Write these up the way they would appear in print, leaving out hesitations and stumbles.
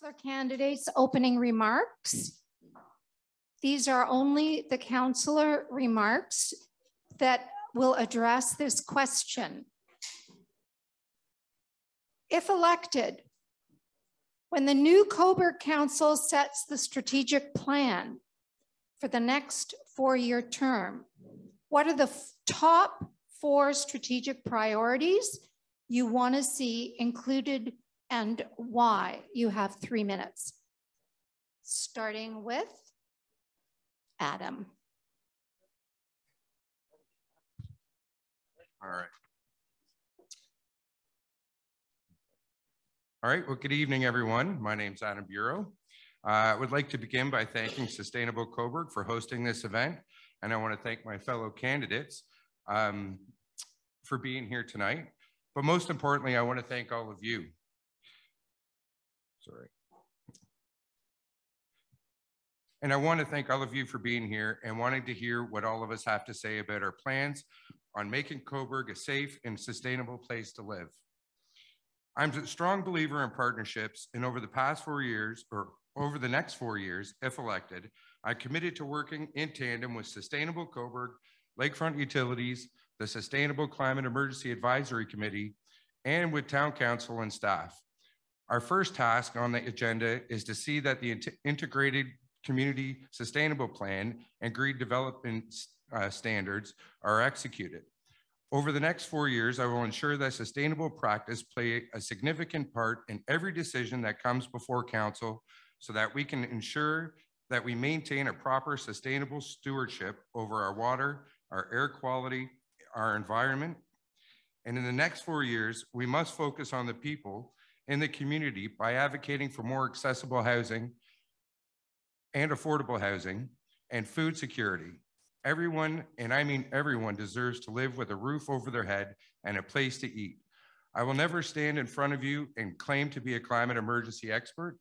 Councillor candidates' opening remarks. These are only the councillor remarks that will address this question. If elected, when the new Cobourg Council sets the strategic plan for the next 4-year term, what are the top 4 strategic priorities you want to see included and why? You have 3 minutes. Starting with Adam. All right. All right, well, good evening, everyone. My name's Adam Bureau. I would like to begin by thanking Sustainable Cobourg for hosting this event, and I want to thank my fellow candidates for being here tonight. But most importantly, I want to thank all of you. And I want to thank all of you for being here and wanting to hear what all of us have to say about our plans on making Cobourg a safe and sustainable place to live. I'm a strong believer in partnerships, and over the past 4 years, or over the next 4 years, if elected, I committed to working in tandem with Sustainable Cobourg, Lakefront Utilities, the Sustainable Climate Emergency Advisory Committee, and with Town Council and staff. Our first task on the agenda is to see that the integrated community sustainable plan and green development standards are executed. Over the next 4 years, I will ensure that sustainable practice play a significant part in every decision that comes before council so that we can ensure that we maintain a proper sustainable stewardship over our water, our air quality, our environment. And in the next 4 years, we must focus on the people in the community by advocating for more accessible housing and affordable housing and food security. Everyone, and I mean everyone, deserves to live with a roof over their head and a place to eat. I will never stand in front of you and claim to be a climate emergency expert,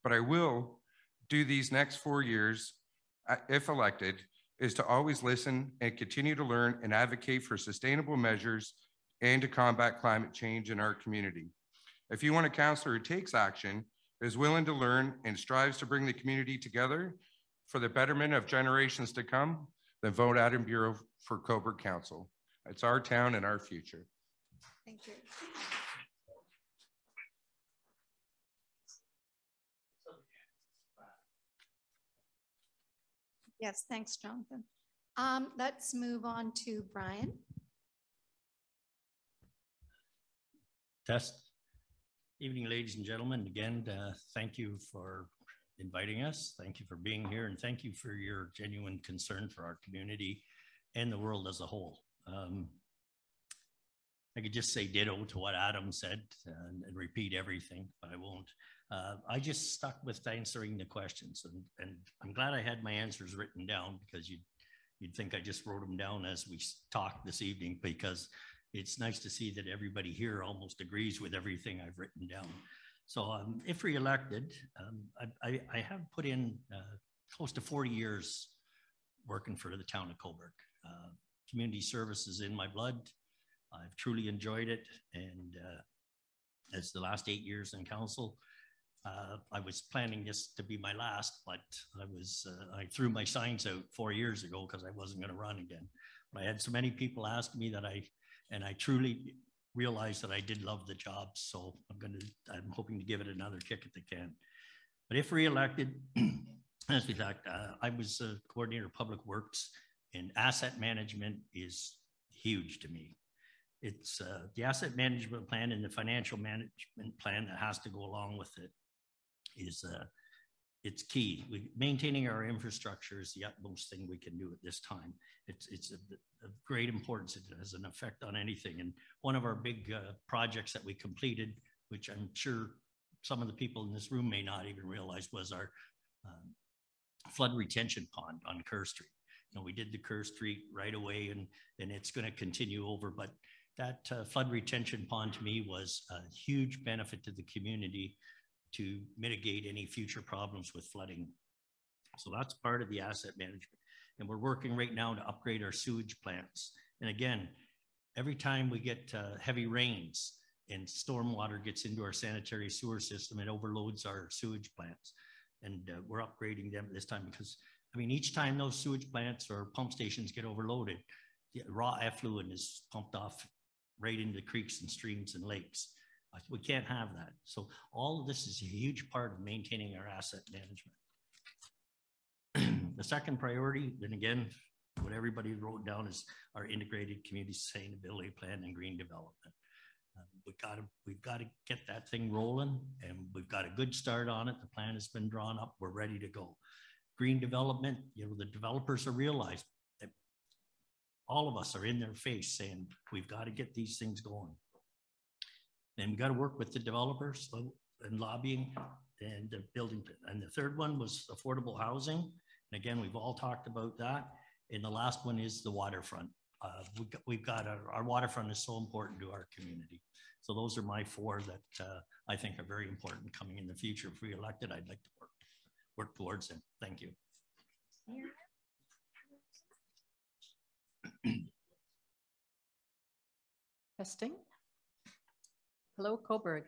but I will do these next 4 years, if elected, is to always listen and continue to learn and advocate for sustainable measures and to combat climate change in our community. If you want a councillor who takes action, is willing to learn, and strives to bring the community together for the betterment of generations to come, then vote Adam Bureau for Cobourg Council. It's our town and our future. Thank you. Yes, thanks, Jonathan. Let's move on to Brian. Test. Evening, ladies and gentlemen. Again, thank you for inviting us. Thank you for being here, and thank you for your genuine concern for our community and the world as a whole. I could just say ditto to what Adam said and repeat everything, but I won't. I just stuck with answering the questions, and I'm glad I had my answers written down, because you'd think I just wrote them down as we talked this evening, because it's nice to see that everybody here almost agrees with everything I've written down. So if re-elected, I have put in close to 40 years working for the town of Cobourg. Community service is in my blood. I've truly enjoyed it. And as the last 8 years in council, I was planning this to be my last, but I threw my signs out 4 years ago because I wasn't going to run again. But I had so many people ask me that I truly realized that I did love the job, so I'm hoping to give it another kick at the can. But if re-elected, as we talked, I was a coordinator of public works, and asset management is huge to me. It's the asset management plan and the financial management plan that has to go along with it is it's key. Maintaining our infrastructure is the utmost thing we can do at this time. It's of great importance. It has an effect on anything. And one of our big projects that we completed, which I'm sure some of the people in this room may not even realize, was our flood retention pond on Kerr Street. You know, we did the Kerr Street right away, and it's going to continue over. But that flood retention pond to me was a huge benefit to the community to mitigate any future problems with flooding. So that's part of the asset management. And we're working right now to upgrade our sewage plants. And again, every time we get heavy rains, and stormwater gets into our sanitary sewer system, it overloads our sewage plants. And we're upgrading them this time because, I mean, each time those sewage plants or pump stations get overloaded, the raw effluent is pumped off right into creeks and streams and lakes. We can't have that. So all of this is a huge part of maintaining our asset management. The second priority, then again, what everybody wrote down is our integrated community sustainability plan and green development. We've got to get that thing rolling, and we've got a good start on it. The plan has been drawn up. We're ready to go. Green development, you know, the developers have realized that all of us are in their face saying, we've got to get these things going. And we got to work with the developers and lobbying and the building. And the third one was affordable housing. And again, we've all talked about that. And the last one is the waterfront. We've got our waterfront is so important to our community. So those are my four that I think are very important coming in the future. If we're elected, I'd like to work towards them. Thank you. Testing. Hello, Cobourg.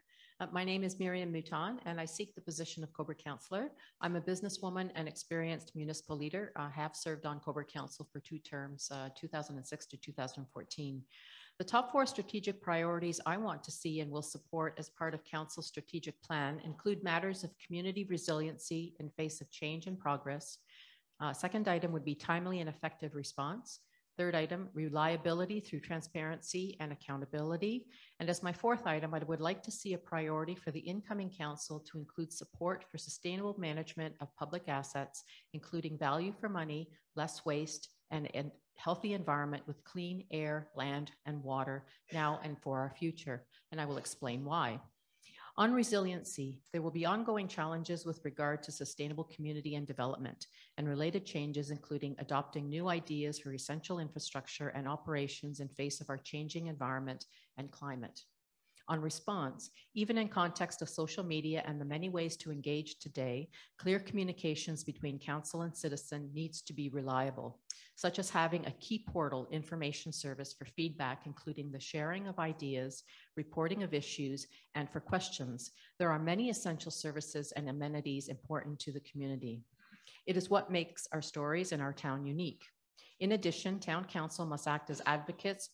My name is Miriam Mouton, and I seek the position of Cobourg Councillor. I'm a businesswoman and experienced municipal leader. I have served on Cobourg Council for 2 terms, 2006 to 2014. The top 4 strategic priorities I want to see and will support as part of Council's strategic plan include matters of community resiliency in face of change and progress. Second item would be timely and effective response. Third item, reliability through transparency and accountability. And as my fourth item, I would like to see a priority for the incoming council to include support for sustainable management of public assets, including value for money, less waste, and healthy environment with clean air, land, and water now and for our future. And I will explain why. On resiliency, there will be ongoing challenges with regard to sustainable community and development and related changes, including adopting new ideas for essential infrastructure and operations in face of our changing environment and climate. On response, even in context of social media and the many ways to engage today, clear communications between council and citizen needs to be reliable, such as having a key portal information service for feedback, including the sharing of ideas, reporting of issues, and for questions. There are many essential services and amenities important to the community. It is what makes our stories and our town unique. In addition, town council must act as advocates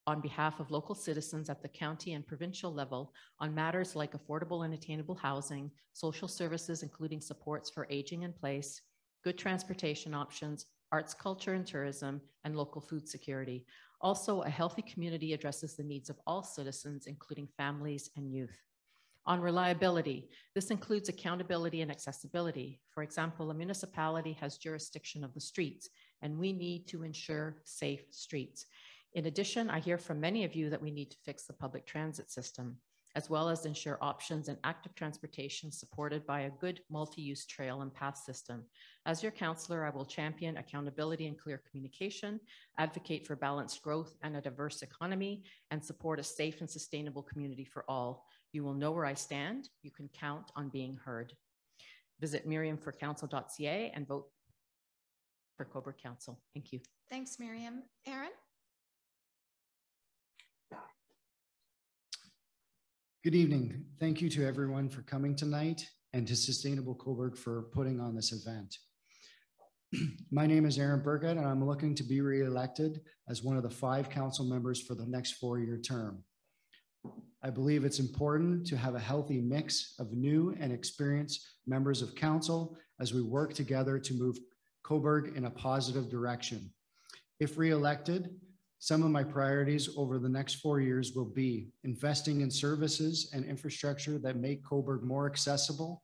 on behalf of local citizens at the county and provincial level on matters like affordable and attainable housing, social services, including supports for aging in place, good transportation options, arts, culture, and tourism, and local food security. Also, a healthy community addresses the needs of all citizens, including families and youth. On reliability, this includes accountability and accessibility. For example, a municipality has jurisdiction of the streets, and we need to ensure safe streets. In addition, I hear from many of you that we need to fix the public transit system, as well as ensure options and active transportation supported by a good multi-use trail and path system. As your councillor, I will champion accountability and clear communication, advocate for balanced growth and a diverse economy, and support a safe and sustainable community for all. You will know where I stand. You can count on being heard. Visit miriamforcouncil.ca and vote for Cobourg Council. Thank you. Thanks, Miriam. Aaron? Good evening. Thank you to everyone for coming tonight and to Sustainable Cobourg for putting on this event. My name is Aaron Burgett, and I'm looking to be re-elected as one of the 5 council members for the next 4-year term. I believe it's important to have a healthy mix of new and experienced members of council as we work together to move Cobourg in a positive direction. If re-elected, some of my priorities over the next 4 years will be investing in services and infrastructure that make Cobourg more accessible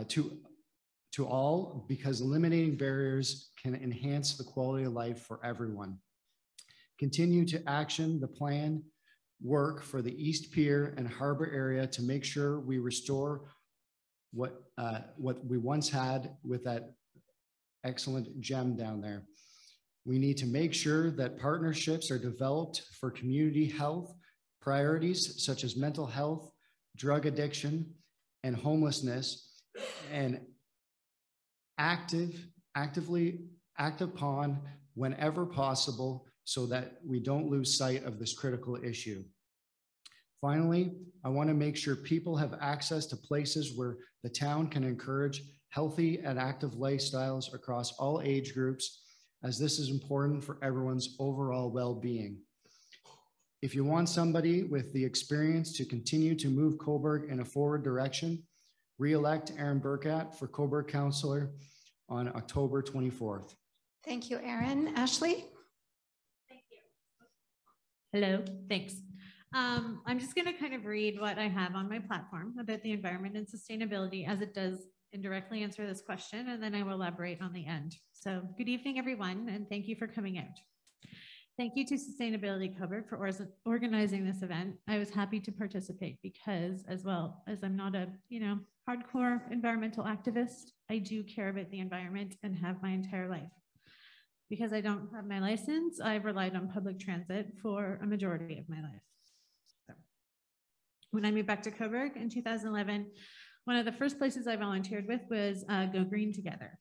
to all, because eliminating barriers can enhance the quality of life for everyone. Continue to action the plan work for the East Pier and Harbor area to make sure we restore what we once had with that excellent gem down there. We need to make sure that partnerships are developed for community health priorities such as mental health, drug addiction, and homelessness, and actively act upon whenever possible so that we don't lose sight of this critical issue. Finally, I want to make sure people have access to places where the town can encourage healthy and active lifestyles across all age groups, as this is important for everyone's overall well-being. If you want somebody with the experience to continue to move Cobourg in a forward direction, re-elect Aaron Burkett for Cobourg Councillor on October 24th. Thank you, Aaron. Ashley? Thank you. Hello, thanks. I'm just going to kind of read what I have on my platform about the environment and sustainability, as it does indirectly answer this question, and then I will elaborate on the end. So good evening, everyone, and thank you for coming out. Thank you to Sustainability Cobourg for organizing this event. I was happy to participate because, as well as I'm not a hardcore environmental activist, I do care about the environment and have my entire life. Because I don't have my license, I've relied on public transit for a majority of my life. So, when I moved back to Cobourg in 2011, one of the first places I volunteered with was Go Green Together,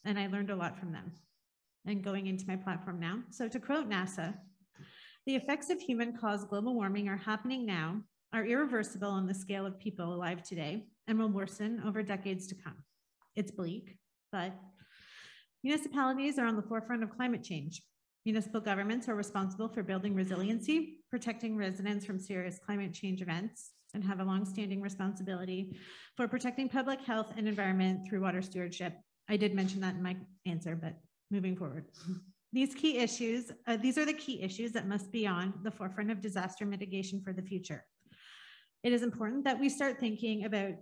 and I learned a lot from them. And going into my platform now. So to quote NASA, the effects of human-caused global warming are happening now, are irreversible on the scale of people alive today, and will worsen over decades to come. It's bleak, but municipalities are on the forefront of climate change. Municipal governments are responsible for building resiliency, protecting residents from serious climate change events, and have a longstanding responsibility for protecting public health and environment through water stewardship. I did mention that in my answer, but moving forward. These are the key issues that must be on the forefront of disaster mitigation for the future. It is important that we start thinking about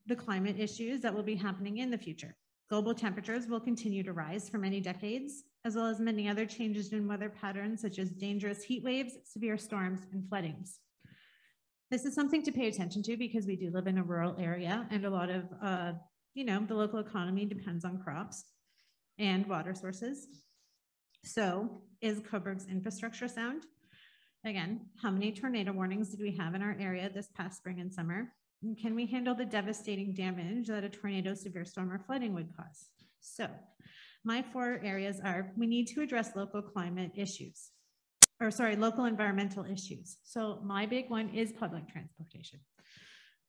the climate issues that will be happening in the future. Global temperatures will continue to rise for many decades, as well as many other changes in weather patterns, such as dangerous heat waves, severe storms, and floodings. This is something to pay attention to because we do live in a rural area, and a lot of the local economy depends on crops and water sources. So is Cobourg's infrastructure sound? Again, how many tornado warnings did we have in our area this past spring and summer? And can we handle the devastating damage that a tornado, severe storm, or flooding would cause? So my 4 areas are, we need to address local local environmental issues. So my big one is public transportation.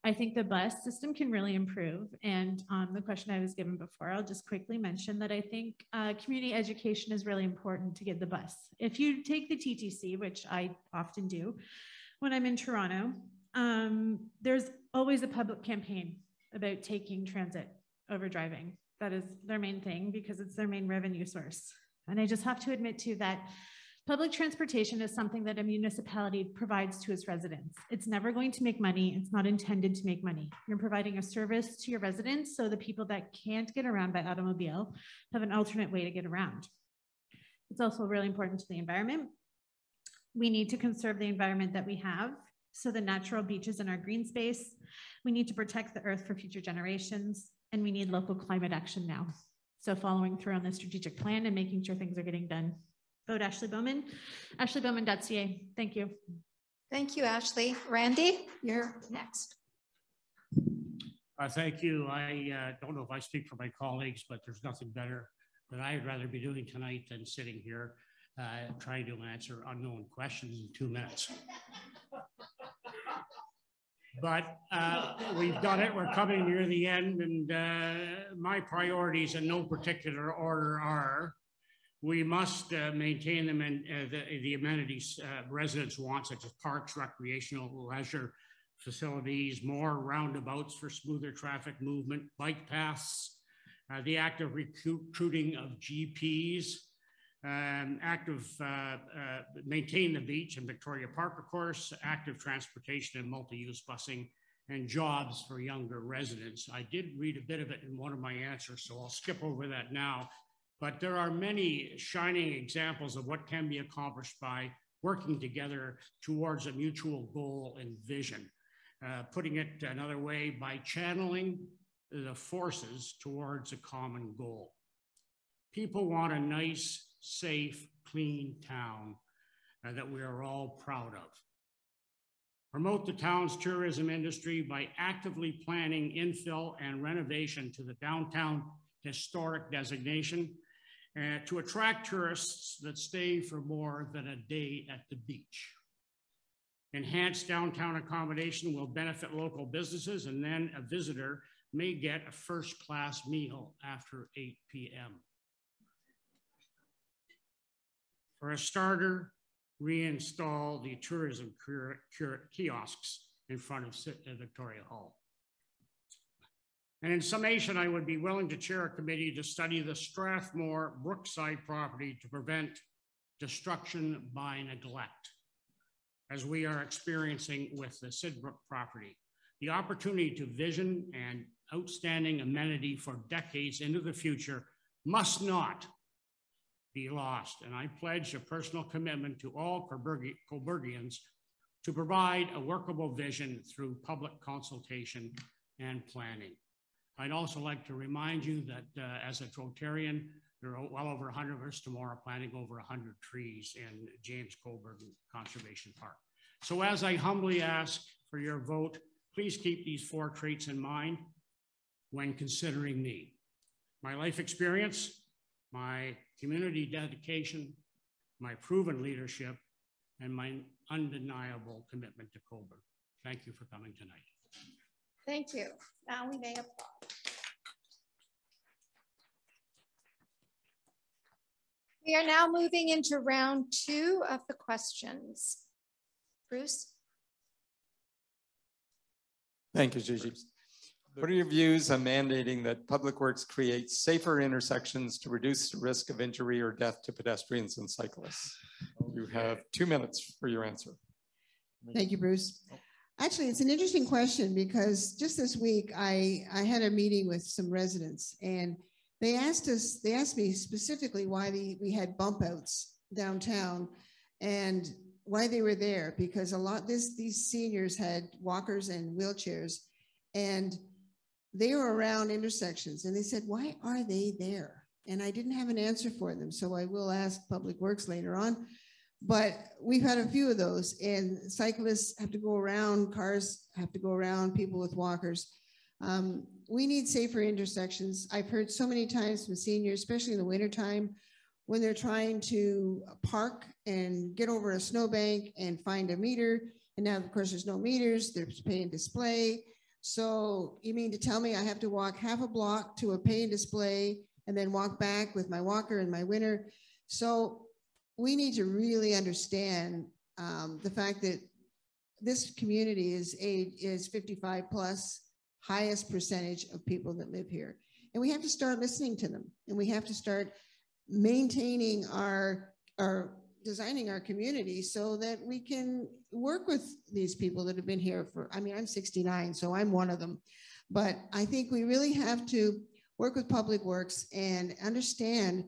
I think the bus system can really improve. And on the question I was given before, I'll just quickly mention that I think community education is really important to get the bus. If you take the TTC, which I often do when I'm in Toronto, there's always a public campaign about taking transit over driving. That is their main thing because it's their main revenue source. And I just have to admit too that public transportation is something that a municipality provides to its residents. It's never going to make money. It's not intended to make money. You're providing a service to your residents so the people that can't get around by automobile have an alternate way to get around. It's also really important to the environment. We need to conserve the environment that we have, so the natural beaches in our green space. We need to protect the earth for future generations, and we need local climate action now. So following through on the strategic plan and making sure things are getting done. Vote Ashley Bowman, ashleybowman.ca. Thank you. Thank you, Ashley. Randy, you're next. Thank you. I don't know if I speak for my colleagues, but there's nothing better that I'd rather be doing tonight than sitting here trying to answer unknown questions in 2 minutes. But we've done it. We're coming near the end, and my priorities in no particular order are: we must maintain them and the amenities residents want, such as parks, recreational, leisure facilities, more roundabouts for smoother traffic movement, bike paths, the active recruiting of GPs, maintain the beach and Victoria Park, of course, active transportation and multi-use busing, and jobs for younger residents. I did read a bit of it in one of my answers, so I'll skip over that now. But there are many shining examples of what can be accomplished by working together towards a mutual goal and vision. Putting it another way, by channeling the forces towards a common goal. People want a nice, safe, clean town that we are all proud of. Promote the town's tourism industry by actively planning infill and renovation to the downtown historic designation, to attract tourists that stay for more than a day at the beach. Enhanced downtown accommodation will benefit local businesses, and then a visitor may get a first-class meal after 8 p.m. For a starter, reinstall the tourism kiosks in front of Victoria Hall. And in summation, I would be willing to chair a committee to study the Strathmore Brookside property to prevent destruction by neglect, as we are experiencing with the Sidbrook property. The opportunity to vision an outstanding amenity for decades into the future must not be lost. And I pledge a personal commitment to all Cobourgians to provide a workable vision through public consultation and planning. I'd also like to remind you that as a Rotarian, there are well over 100 of us tomorrow planting over 100 trees in James Cobourg Conservation Park. So as I humbly ask for your vote, please keep these 4 traits in mind when considering me. My life experience, my community dedication, my proven leadership, and my undeniable commitment to Cobourg. Thank you for coming tonight. Thank you. Now we may applaud. We are now moving into round 2 of the questions. Bruce? Thank you, Gigi. What are your views on mandating that Public Works create safer intersections to reduce the risk of injury or death to pedestrians and cyclists? You have 2 minutes for your answer. Thank you, Bruce. Actually, it's an interesting question because just this week, I had a meeting with some residents and they asked me specifically why we had bump outs downtown and why they were there, because these seniors had walkers and wheelchairs and they were around intersections and they said, why are they there? And I didn't have an answer for them. So I will ask Public Works later on, but we've had a few of those and cyclists have to go around, cars have to go around, people with walkers. We need safer intersections. I've heard so many times from seniors, especially in the wintertime, when they're trying to park and get over a snowbank and find a meter. And now, of course, there's no meters, there's pay and display. So you mean to tell me I have to walk half a block to a pay and display and then walk back with my walker in my winter? So we need to really understand the fact that this community is 55 plus, highest percentage of people that live here. And we have to start listening to them. And we have to start maintaining designing our community so that we can work with these people that have been here for, I mean, I'm 69, so I'm one of them. But I think we really have to work with Public Works and understand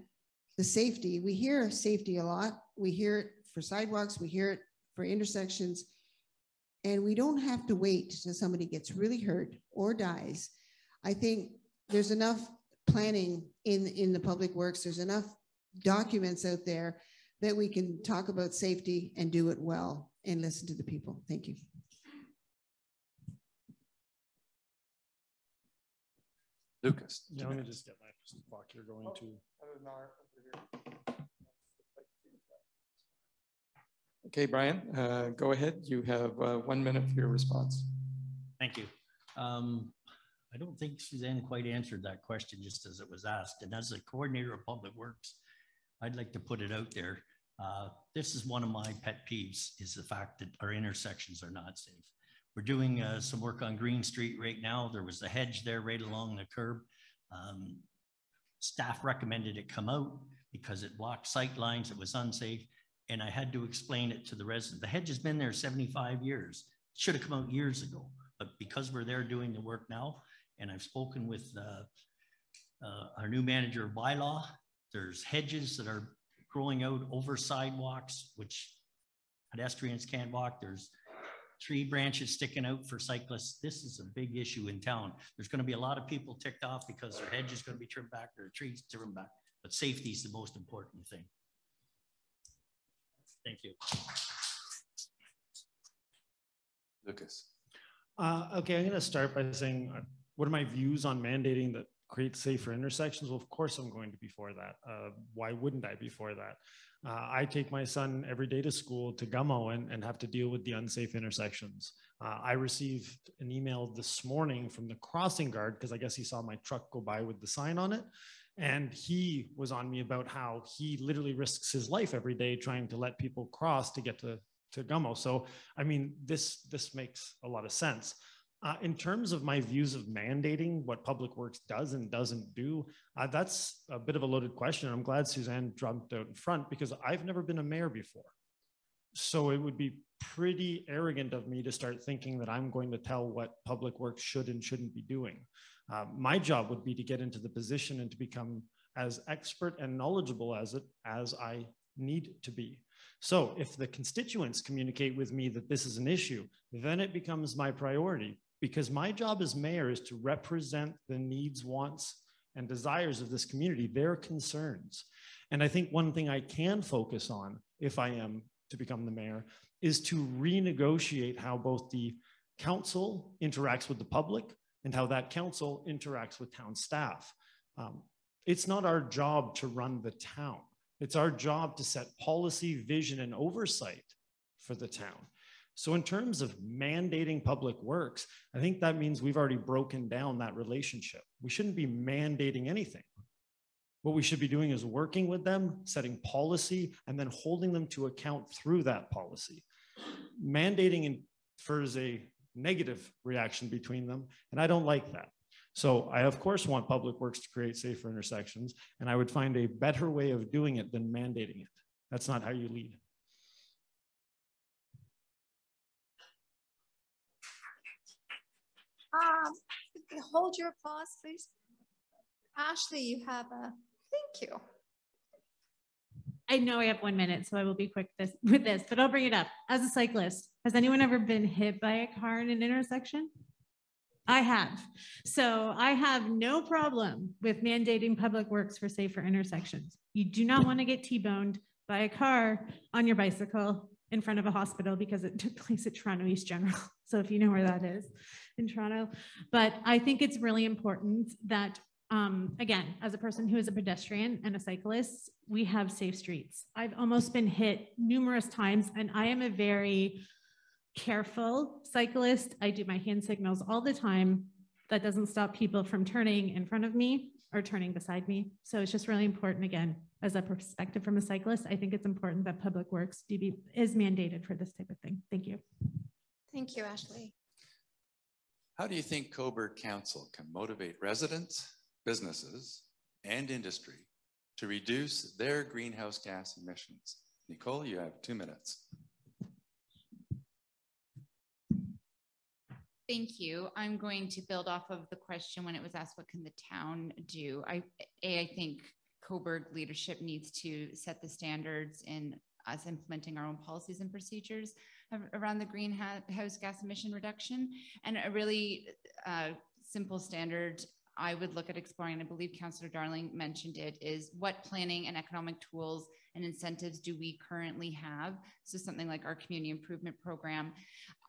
the safety. We hear safety a lot. We hear it for sidewalks, we hear it for intersections, and we don't have to wait till somebody gets really hurt or dies. I think there's enough planning in the Public Works, there's enough documents out there that we can talk about safety and do it well and listen to the people. Thank you. Lucas. Yeah, let me just get my clock here going to. Okay, Brian, go ahead. You have 1 minute for your response. Thank you. I don't think Suzanne quite answered that question just as it was asked. And as a coordinator of Public Works, I'd like to put it out there. This is one of my pet peeves, is the fact that our intersections are not safe. We're doing some work on Green Street right now. There was a hedge there right along the curb. Staff recommended it come out because it blocked sight lines. It was unsafe. And I had to explain it to the resident. The hedge has been there 75 years. It should have come out years ago. But because we're there doing the work now, and I've spoken with our new manager of bylaw, there's hedges that are growing out over sidewalks, which pedestrians can't walk. There's tree branches sticking out for cyclists. This is a big issue in town. There's going to be a lot of people ticked off because their hedge is going to be trimmed back, their trees trimmed back, but safety is the most important thing. Thank you. Lucas. Okay, I'm going to start by saying, what are my views on mandating that create safer intersections. Well, of course I'm going to be for that. Why wouldn't I be for that? I take my son every day to school to Gummo and have to deal with the unsafe intersections. I received an email this morning from the crossing guard because I guess he saw my truck go by with the sign on it. And he was on me about how he literally risks his life every day trying to let people cross to get to Gummo. So, I mean, this makes a lot of sense. In terms of my views of mandating what Public Works does and doesn't do, that's a bit of a loaded question. I'm glad Suzanne jumped out in front because I've never been a mayor before. So it would be pretty arrogant of me to start thinking that I'm going to tell what Public Works should and shouldn't be doing. My job would be to get into the position and to become as expert and knowledgeable as I need to be. So if the constituents communicate with me that this is an issue, then it becomes my priority, because my job as mayor is to represent the needs, wants, and desires of this community, their concerns. And I think one thing I can focus on, if I am to become the mayor, is to renegotiate how both the council interacts with the public and how that council interacts with town staff. It's not our job to run the town. It's our job to set policy, vision, and oversight for the town. So in terms of mandating Public Works, I think that means we've already broken down that relationship. We shouldn't be mandating anything. What we should be doing is working with them, setting policy, and then holding them to account through that policy. Mandating infers a negative reaction between them, and I don't like that. So I, of course, want Public Works to create safer intersections, and I would find a better way of doing it than mandating it. That's not how you lead. Hold your applause, please. Ashley, you have a, thank you. I know I have 1 minute, so I will be quick with this, but I'll bring it up. As a cyclist, has anyone ever been hit by a car in an intersection? I have. So I have no problem with mandating Public Works for safer intersections. You do not want to get T-boned by a car on your bicycle in front of a hospital, because it took place at Toronto East General. So if you know where that is in Toronto. But I think it's really important that, again, as a person who is a pedestrian and a cyclist, we have safe streets. I've almost been hit numerous times, and I am a very careful cyclist. I do my hand signals all the time. That doesn't stop people from turning in front of me or turning beside me. So it's just really important, again, as a perspective from a cyclist, I think it's important that Public Works is mandated for this type of thing. Thank you. Thank you, Ashley. How do you think Cobourg Council can motivate residents, businesses, and industry to reduce their greenhouse gas emissions? Nicole, you have 2 minutes. Thank you. I'm going to build off of the question when it was asked, what can the town do? I think Cobourg leadership needs to set the standards in us implementing our own policies and procedures around the greenhouse gas emission reduction. And a really simple standard I would look at exploring, and I believe Councillor Darling mentioned it, is what planning and economic tools and incentives do we currently have? So something like our community improvement program.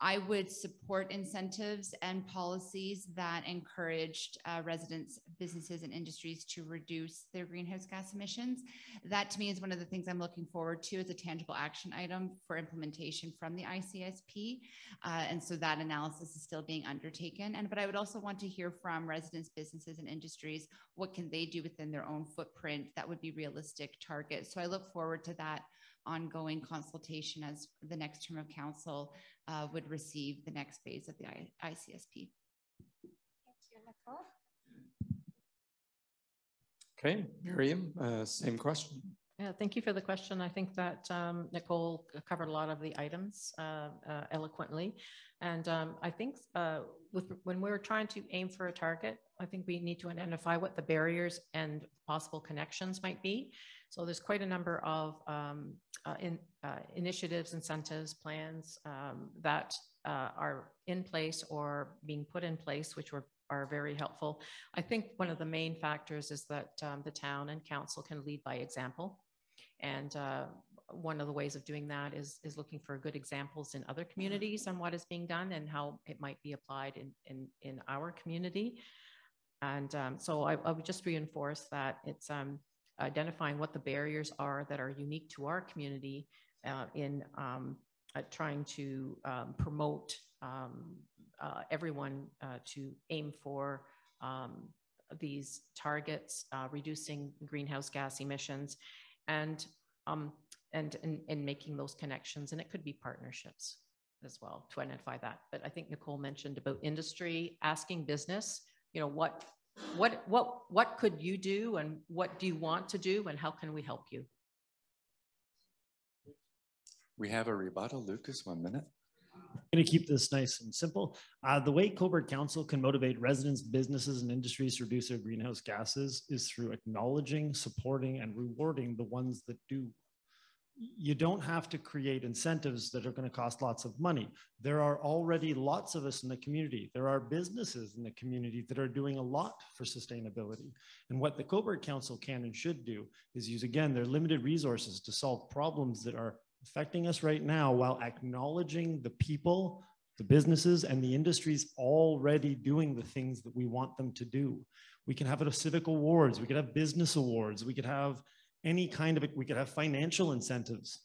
I would support incentives and policies that encouraged residents, businesses, and industries to reduce their greenhouse gas emissions. That to me is one of the things I'm looking forward to as a tangible action item for implementation from the ICSP. And so that analysis is still being undertaken. But I would also want to hear from residents, businesses, and industries, what can they do within their own footprint that would be realistic targets. So I look forward to that ongoing consultation as the next term of council would receive the next phase of the ICSP. Thank you, Nicole. Okay, Miriam, same question. Yeah, thank you for the question. I think that Nicole covered a lot of the items eloquently. And I think when we're trying to aim for a target, I think we need to identify what the barriers and possible connections might be. So there's quite a number of initiatives, incentives, plans that are in place or being put in place, which are very helpful. I think one of the main factors is that the town and council can lead by example. And one of the ways of doing that is looking for good examples in other communities on what is being done and how it might be applied in our community. And so I would just reinforce that it's identifying what the barriers are that are unique to our community in trying to promote everyone to aim for these targets, reducing greenhouse gas emissions, and making those connections. And it could be partnerships as well to identify that. But I think Nicole mentioned about industry, asking business, you know, what could you do, and what do you want to do, and how can we help you? We have a rebuttal. Lucas, 1 minute. I'm going to keep this nice and simple. The way Cobourg Council can motivate residents, businesses, and industries to reduce their greenhouse gases is through acknowledging, supporting, and rewarding the ones that do. You don't have to create incentives that are going to cost lots of money. There are already lots of us in the community. There are businesses in the community that are doing a lot for sustainability. And what the Cobourg Council can and should do is use, again, their limited resources to solve problems that are affecting us right now, while acknowledging the people, the businesses, and the industries already doing the things that we want them to do. We can have civic awards, we could have business awards, we could have any kind of, we could have financial incentives.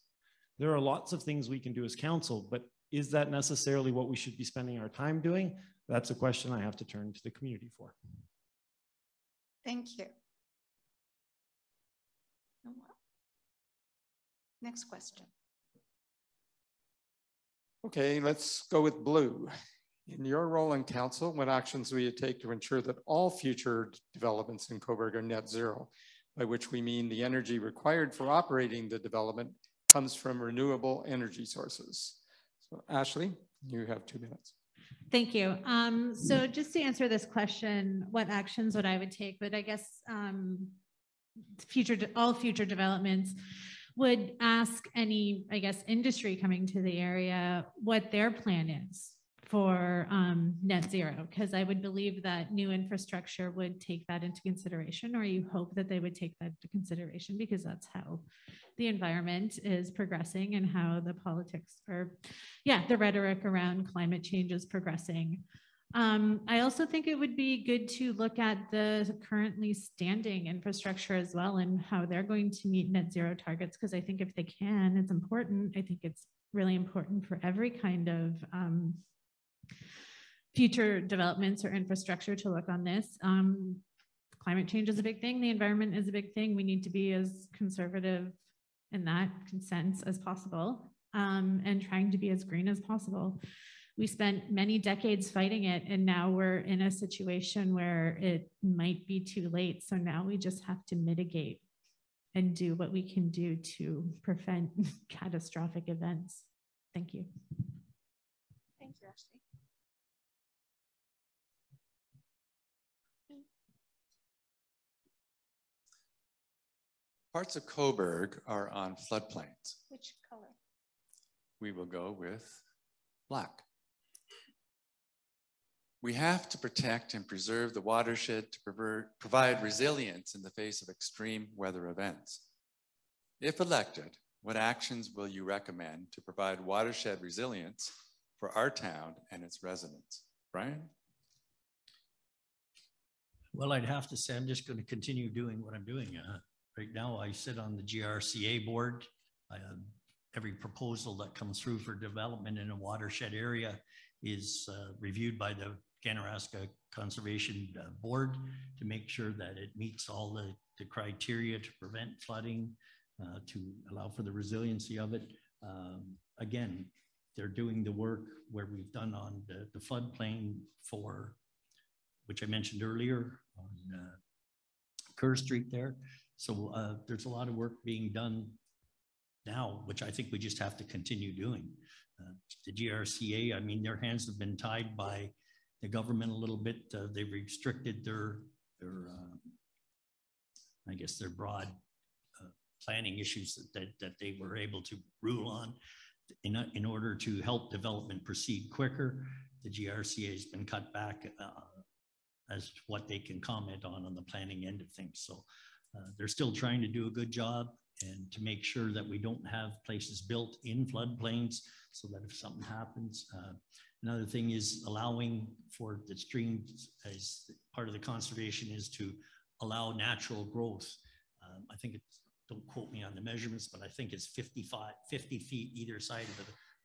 There are lots of things we can do as council, but is that necessarily what we should be spending our time doing? That's a question I have to turn to the community for. Thank you. Next question. Okay, let's go with blue. In your role in council, what actions will you take to ensure that all future developments in Cobourg are net zero, by which we mean the energy required for operating the development comes from renewable energy sources? So Ashley, you have 2 minutes. Thank you. So just to answer this question, what actions would I would take? But I guess all future developments would ask any, I guess, industry coming to the area what their plan is for net zero, because I would believe that new infrastructure would take that into consideration, or you hope that they would take that into consideration, because that's how the environment is progressing and how the politics, or the rhetoric around climate change is progressing. I also think it would be good to look at the currently standing infrastructure as well, and how they're going to meet net zero targets, because I think if they can, it's important. I think it's really important for every kind of future developments or infrastructure to look on this. Climate change is a big thing. The environment is a big thing. We need to be as conservative in that sense as possible, and trying to be as green as possible. We spent many decades fighting it, and now we're in a situation where it might be too late. So now we just have to mitigate and do what we can do to prevent catastrophic events. Thank you. Thank you, Ashley. Parts of Cobourg are on floodplains. Which color? We will go with black. We have to protect and preserve the watershed to provide resilience in the face of extreme weather events. If elected, what actions will you recommend to provide watershed resilience for our town and its residents? Brian? Well, I'd have to say I'm just going to continue doing what I'm doing. Right now, I sit on the GRCA board. Every proposal that comes through for development in a watershed area is reviewed by the Ganaraska Conservation Board to make sure that it meets all the criteria to prevent flooding, to allow for the resiliency of it. Again, they're doing the work where we've done on the floodplain for, which I mentioned earlier, on Kerr Street there. So there's a lot of work being done now, which I think we just have to continue doing. The GRCA, I mean, their hands have been tied by the government a little bit. They've restricted their I guess, their broad planning issues that they were able to rule on in order to help development proceed quicker. The GRCA has been cut back as what they can comment on the planning end of things. So they're still trying to do a good job. and to make sure that we don't have places built in floodplains so that if something happens. Another thing is allowing for the streams as part of the conservation is to allow natural growth. I think it's, don't quote me on the measurements, but I think it's 50 feet either side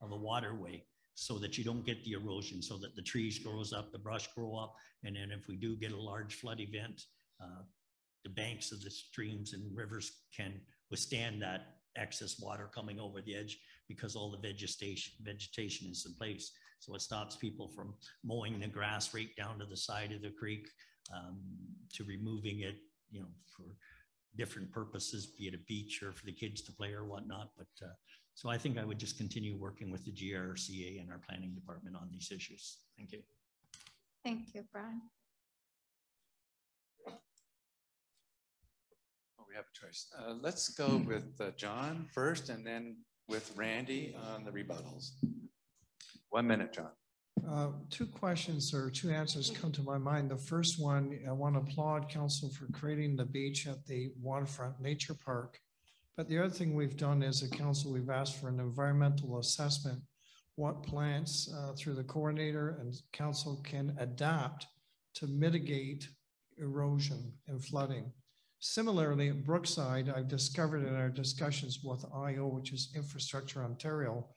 of the waterway, so that you don't get the erosion, so that the trees grows up, the brush grow up. And then if we do get a large flood event, the banks of the streams and rivers can withstand that excess water coming over the edge because all the vegetation is in place. So it stops people from mowing the grass right down to the side of the creek, to removing it, you know, for different purposes, be it a beach or for the kids to play or whatnot. But so I think I would just continue working with the GRCA and our planning department on these issues. Thank you. Thank you, Brian. Oh, we have a choice. Let's go with John first, and then with Randy on the rebuttals. 1 minute, John. Two questions or two answers come to my mind. The first one, I want to applaud council for creating the beach at the Waterfront Nature Park. But the other thing we've done as a council, we've asked for an environmental assessment, what plants through the coordinator and council can adapt to mitigate erosion and flooding. Similarly, at Brookside, I've discovered in our discussions with IO, which is Infrastructure Ontario,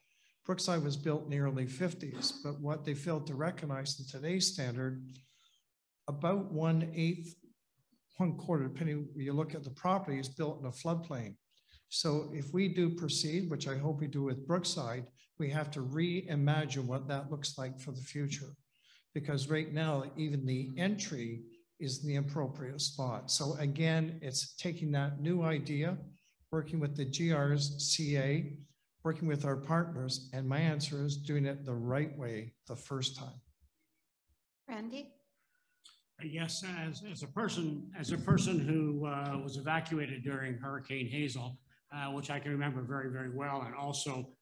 Brookside was built in the early 50s, but what they failed to recognize in today's standard, about 1/8, 1/4, depending where you look at the property, is built in a floodplain. So if we do proceed, which I hope we do with Brookside, we have to reimagine what that looks like for the future. Because right now, even the entry is in the appropriate spot. So again, it's taking that new idea, working with the GRCA, working with our partners, and my answer is doing it the right way the first time. Randy? Yes, as a person who was evacuated during Hurricane Hazel, which I can remember very, very well, and also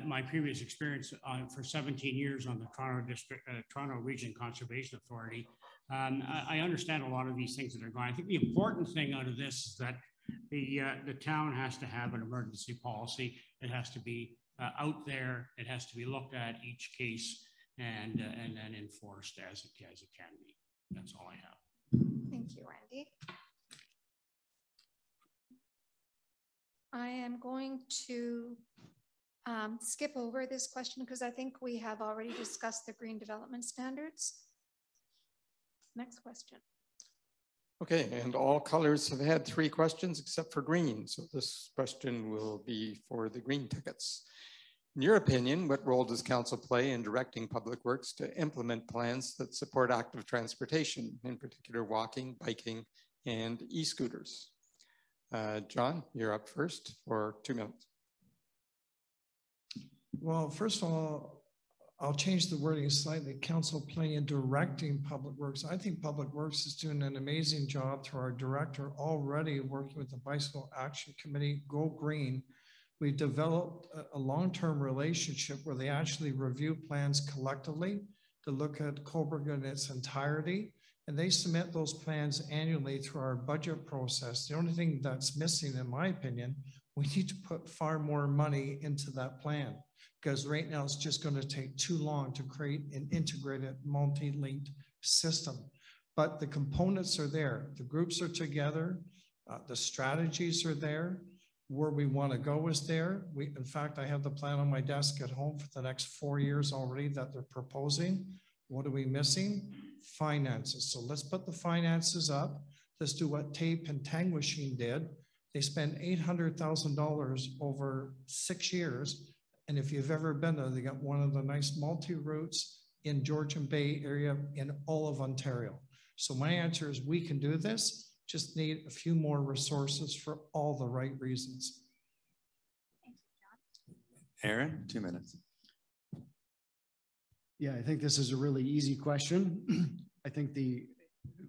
my previous experience for 17 years on the Toronto Region Conservation Authority, I understand a lot of these things that are going. I think the important thing out of this is that the town has to have an emergency policy. It has to be out there. It has to be looked at each case and then enforced as it can be. That's all I have. Thank you, Randy. I am going to skip over this question because I think we have already discussed the green development standards. Next question. Okay, and all colors have had 3 questions except for green. So this question will be for the green tickets. In your opinion, what role does council play in directing public works to implement plans that support active transportation, in particular walking, biking, and e-scooters? John, you're up first for 2 minutes. Well, first of all, I'll change the wording slightly. Council play in directing public works. I think public works is doing an amazing job through our director already working with the Bicycle Action Committee, Go Green. We developed a long-term relationship where they actually review plans collectively to look at Cobourg in its entirety. And they submit those plans annually through our budget process. The only thing that's missing, in my opinion, we need to put far more money into that plan, because right now it's just going to take too long to create an integrated multi-linked system. But the components are there. The groups are together. The strategies are there. Where we want to go is there. In fact, I have the plan on my desk at home for the next 4 years already that they're proposing. What are we missing? Finances. So let's put the finances up. Let's do what Tape and Tangwashing did. They spent $800,000 over 6 years. And if you've ever been there, they got one of the nice multi-routes in Georgian Bay area in all of Ontario. So my answer is we can do this, just need a few more resources for all the right reasons. Thank you, John. Aaron, 2 minutes. Yeah, I think this is a really easy question. I think the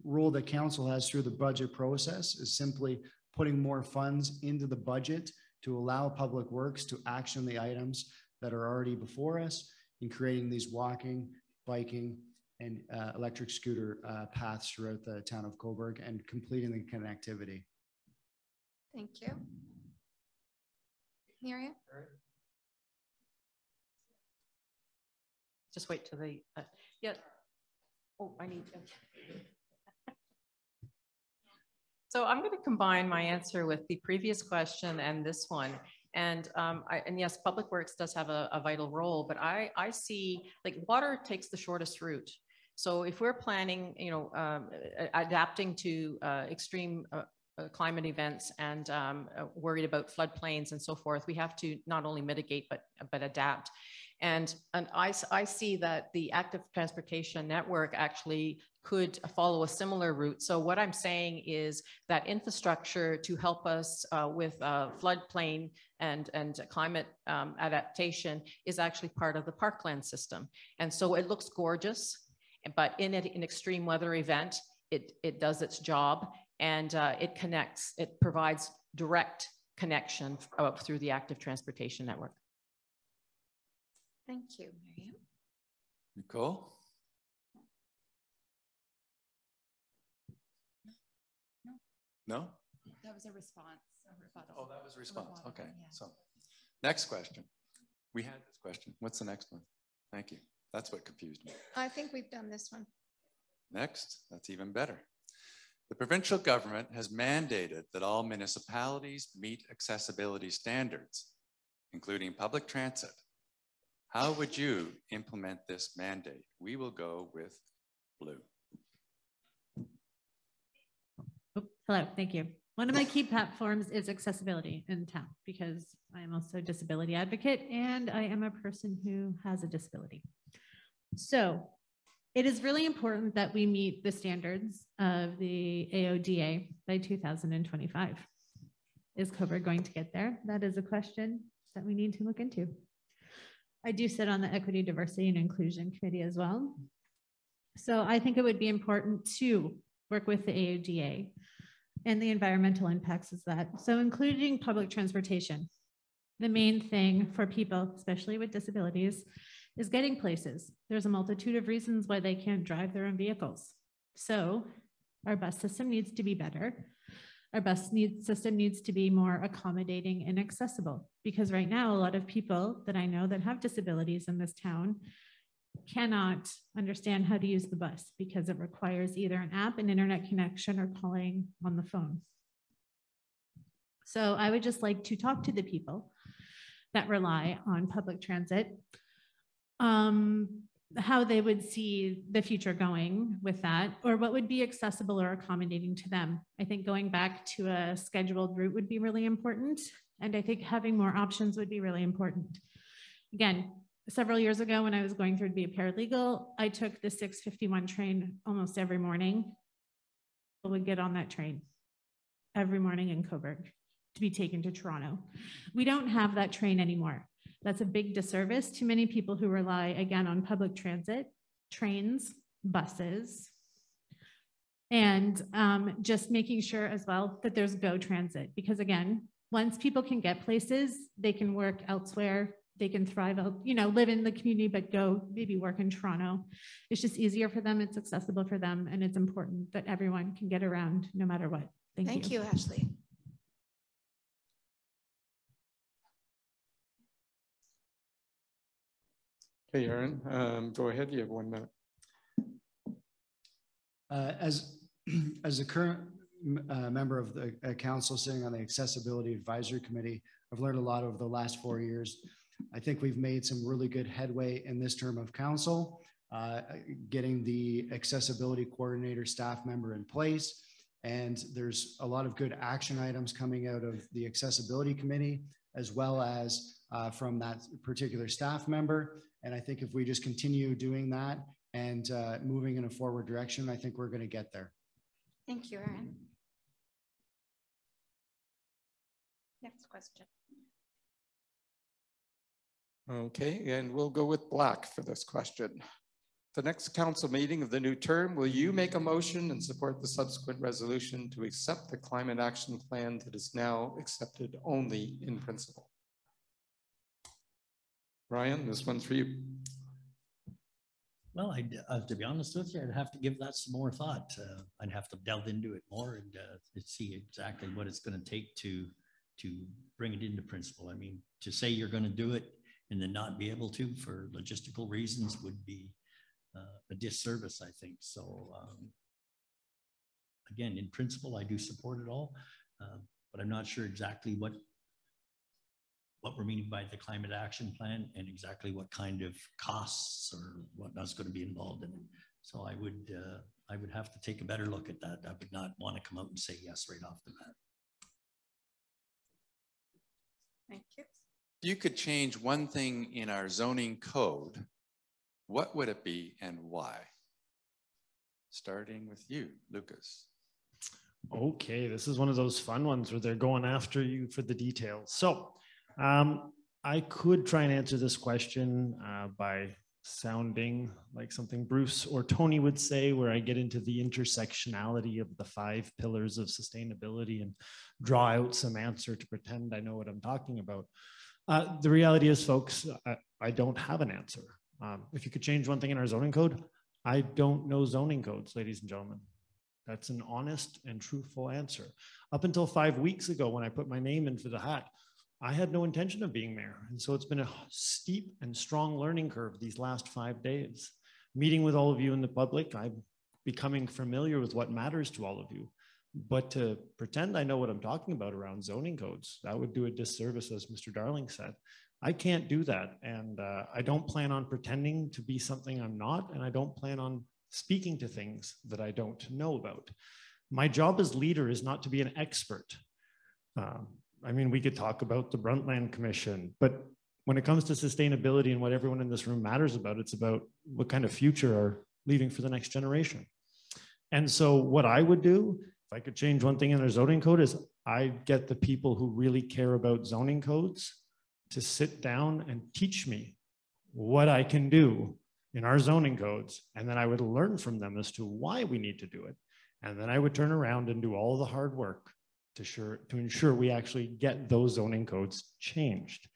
role that council has through the budget process is simply putting more funds into the budget to allow public works to action the items that are already before us in creating these walking, biking, and electric scooter paths throughout the town of Cobourg and completing the connectivity. Thank you. Miriam? Just wait till the, yeah. Oh, I need to. So I'm going to combine my answer with the previous question and this one. And yes, Public Works does have a vital role, but I see like water takes the shortest route. So if we're planning, adapting to extreme climate events and worried about floodplains and so forth, we have to not only mitigate but adapt. And I see that the active transportation network actually could follow a similar route. So what I'm saying is that infrastructure to help us with floodplain and climate adaptation is actually part of the parkland system. And so it looks gorgeous, but in an extreme weather event, it does its job, and it connects, it provides direct connection through the active transportation network. Thank you, Miriam. Nicole? No? That was a response, a rebuttal. Oh, that was a response. Rebuttal, Okay. yeah. So next question. We had this question. What's the next one? Thank you. That's what confused me. I think we've done this one. Next, that's even better. The provincial government has mandated that all municipalities meet accessibility standards, including public transit. How would you implement this mandate? We will go with blue. Oh, hello, thank you. One of my key platforms is accessibility in town because I am also a disability advocate and I am a person who has a disability. So it is really important that we meet the standards of the AODA by 2025. Is Cobourg going to get there? That is a question that we need to look into. I do sit on the Equity, Diversity, and Inclusion Committee as well. So I think it would be important to work with the AODA and the environmental impacts of that. So including public transportation. The main thing for people, especially with disabilities, is getting places. There's a multitude of reasons why they can't drive their own vehicles. So our bus system needs to be better. Our bus system needs to be more accommodating and accessible, because right now, a lot of people that I know that have disabilities in this town cannot understand how to use the bus because it requires either an app, an internet connection, or calling on the phone. So I would just like to talk to the people that rely on public transit, how they would see the future going with that, or what would be accessible or accommodating to them. I think going back to a scheduled route would be really important. And I think having more options would be really important. Again, several years ago when I was going through to be a paralegal, I took the 6:51 train almost every morning. I would get on that train every morning in Cobourg to be taken to Toronto. We don't have that train anymore. That's a big disservice to many people who rely, again, on public transit, trains, buses, and just making sure as well that there's GO Transit. Because again, once people can get places, they can work elsewhere, they can thrive, live in the community, but go maybe work in Toronto. It's just easier for them, it's accessible for them, and it's important that everyone can get around no matter what. Thank you. Thank you, Ashley. Okay, Aaron, go ahead. You have 1 minute. As a current member of the council sitting on the Accessibility Advisory Committee, I've learned a lot over the last 4 years. I think we've made some really good headway in this term of council, getting the accessibility coordinator staff member in place. And there's a lot of good action items coming out of the Accessibility Committee, as well as from that particular staff member. And I think if we just continue doing that and moving in a forward direction, I think we're going to get there. Thank you, Aaron. Next question. Okay, and we'll go with Black for this question. The next council meeting of the new term, will you make a motion and support the subsequent resolution to accept the climate action plan that is now accepted only in principle? Ryan, this one's for you. Well, to be honest with you, I'd have to give that some more thought. I'd have to delve into it more and see exactly what it's going to take to bring it into principle. I mean, to say you're going to do it and then not be able to for logistical reasons would be a disservice, I think. So again, in principle, I do support it all, but I'm not sure exactly what we're meaning by the climate action plan and exactly what kind of costs or whatnot's going to be involved in it. So I would have to take a better look at that. I would not want to come out and say yes right off the bat. Thank you. If you could change one thing in our zoning code, what would it be and why? Starting with you, Lucas. Okay, this is one of those fun ones where they're going after you for the details. So I could try and answer this question by sounding like something Bruce or Tony would say, where I get into the intersectionality of the 5 pillars of sustainability and draw out some answer to pretend I know what I'm talking about. The reality is, folks, I don't have an answer. If you could change one thing in our zoning code, I don't know zoning codes, ladies and gentlemen. That's an honest and truthful answer. Up until 5 weeks ago, when I put my name in for the hat, I had no intention of being mayor. And so it's been a steep and strong learning curve these last 5 days. Meeting with all of you in the public, I'm becoming familiar with what matters to all of you. But to pretend I know what I'm talking about around zoning codes, that would do a disservice, as Mr. Darling said. I can't do that. And I don't plan on pretending to be something I'm not. And I don't plan on speaking to things that I don't know about. My job as leader is not to be an expert. I mean, we could talk about the Bruntland Commission, but when it comes to sustainability and what everyone in this room matters about, it's about what kind of future are leaving for the next generation. And so what I would do, if I could change one thing in our zoning code, is I'd get the people who really care about zoning codes to sit down and teach me what I can do in our zoning codes. And then I would learn from them as to why we need to do it. And then I would turn around and do all the hard work to ensure we actually get those zoning codes changed.